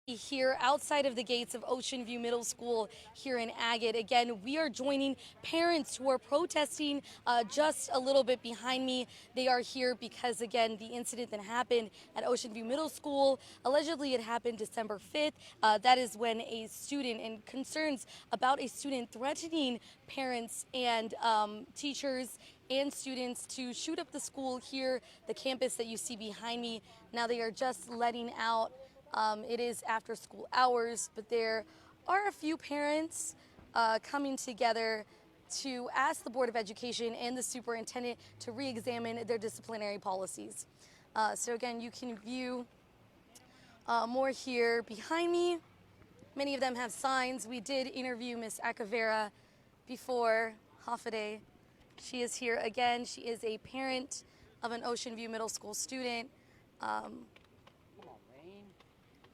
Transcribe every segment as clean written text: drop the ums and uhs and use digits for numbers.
Here outside of the gates of Oceanview Middle School here in Agat. Again, we are joining parents who are protesting just a little bit behind me. They are here because, again, the incident that happened at Oceanview Middle School, allegedly it happened December 5th. That is when a student, and concerns about a student threatening parents and teachers and students to shoot up the school here, the campus that you see behind me. Now they are just letting out. It is after school hours, but there are a few parents coming together to ask the Board of Education and the superintendent to re-examine their disciplinary policies. So again, you can view more here behind me. Many of them have signs. We did interview Miss Acavera before Hafaday. She is here again. She is a parent of an Oceanview Middle School student.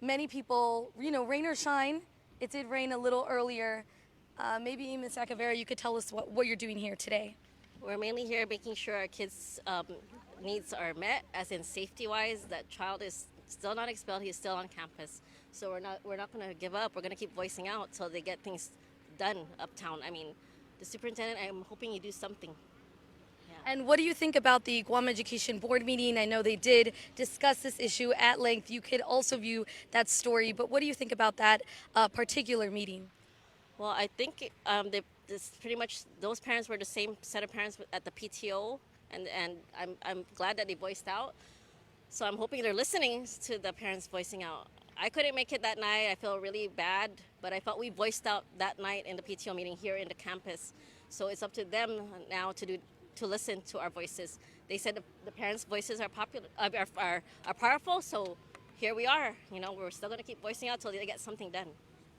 Many people, rain or shine, it did rain a little earlier. Maybe, Ms. Acavera, you could tell us what you're doing here today. We're mainly here making sure our kids' needs are met, as in safety-wise. That child is still not expelled; he's still on campus. So we're not going to give up. We're going to keep voicing out till they get things done uptown. I mean, the superintendent, I'm hoping you do something. And what do you think about the Guam Education Board meeting? I know they did discuss this issue at length. You could also view that story, but what do you think about that particular meeting? Well, I think this pretty much those parents were the same set of parents at the PTO, and I'm glad that they voiced out. So I'm hoping they're listening to the parents voicing out. I couldn't make it that night. I feel really bad, but I felt we voiced out that night in the PTO meeting here in the campus. So it's up to them now to listen to our voices. They said the parents' voices are powerful, so here we are. We're still going to keep voicing out till they get something done.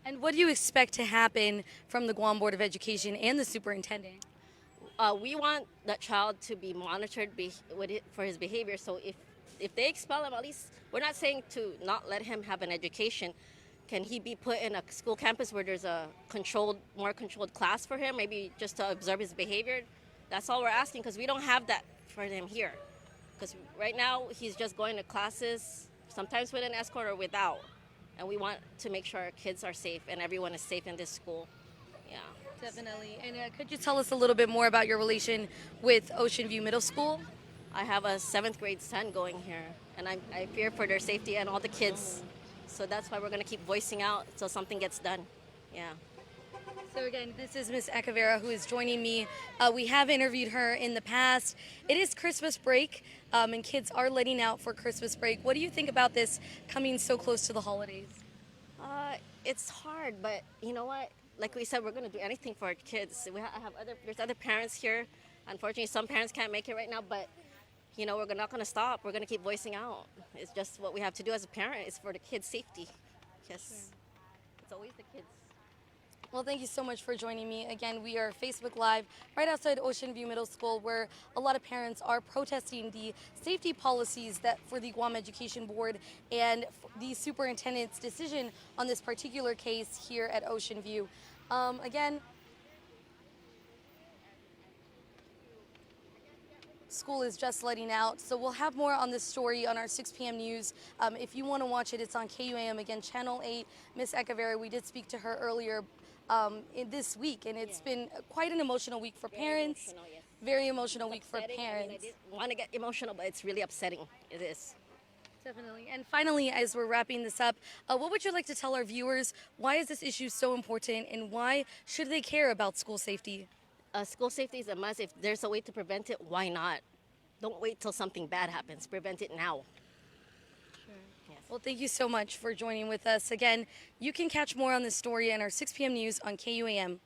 And what do you expect to happen from the Guam Board of Education and the superintendent? We want that child to be monitored for his behavior. So if they expel him, at least we're not saying to not let him have an education. Can he be put in a school campus where there's a more controlled class for him, maybe just to observe his behavior? That's all we're asking, because we don't have that for him here. Because right now he's just going to classes, sometimes with an escort or without. And we want to make sure our kids are safe and everyone is safe in this school. Yeah. Definitely. And could you tell us a little bit more about your relation with Oceanview Middle School? I have a 7th grade son going here, and I fear for their safety and all the kids. So that's why we're going to keep voicing out till something gets done. Yeah. So again, this is Ms. Acavera who is joining me. We have interviewed her in the past. It is Christmas break, and kids are letting out for Christmas break. What do you think about this coming so close to the holidays? It's hard, but you know what? Like we said, we're going to do anything for our kids. There's other parents here. Unfortunately, some parents can't make it right now, but we're not going to stop. We're going to keep voicing out. It's just what we have to do as a parent. It's for the kids' safety. Yes, sure. It's always the kids. Well, thank you so much for joining me. Again, we are Facebook Live right outside Oceanview Middle School, where a lot of parents are protesting the safety policies that for the Guam Education Board and the superintendent's decision on this particular case here at Oceanview. Again, school is just letting out, so we'll have more on this story on our 6 p.m. news. If you want to watch it, it's on KUAM, again, Channel 8. Miss Acavera, we did speak to her earlier in this week, and it's been quite an emotional week for parents. Yes. Very emotional week for parents. I didn't want to get emotional, but it's really upsetting. It is. Definitely. And finally, as we're wrapping this up, what would you like to tell our viewers? Why is this issue so important, and why should they care about school safety? School safety is a must. If there's a way to prevent it, why not? Don't wait till something bad happens. Prevent it now. Sure. Yes. Well, thank you so much for joining with us. Again, you can catch more on this story in our 6 p.m. news on KUAM.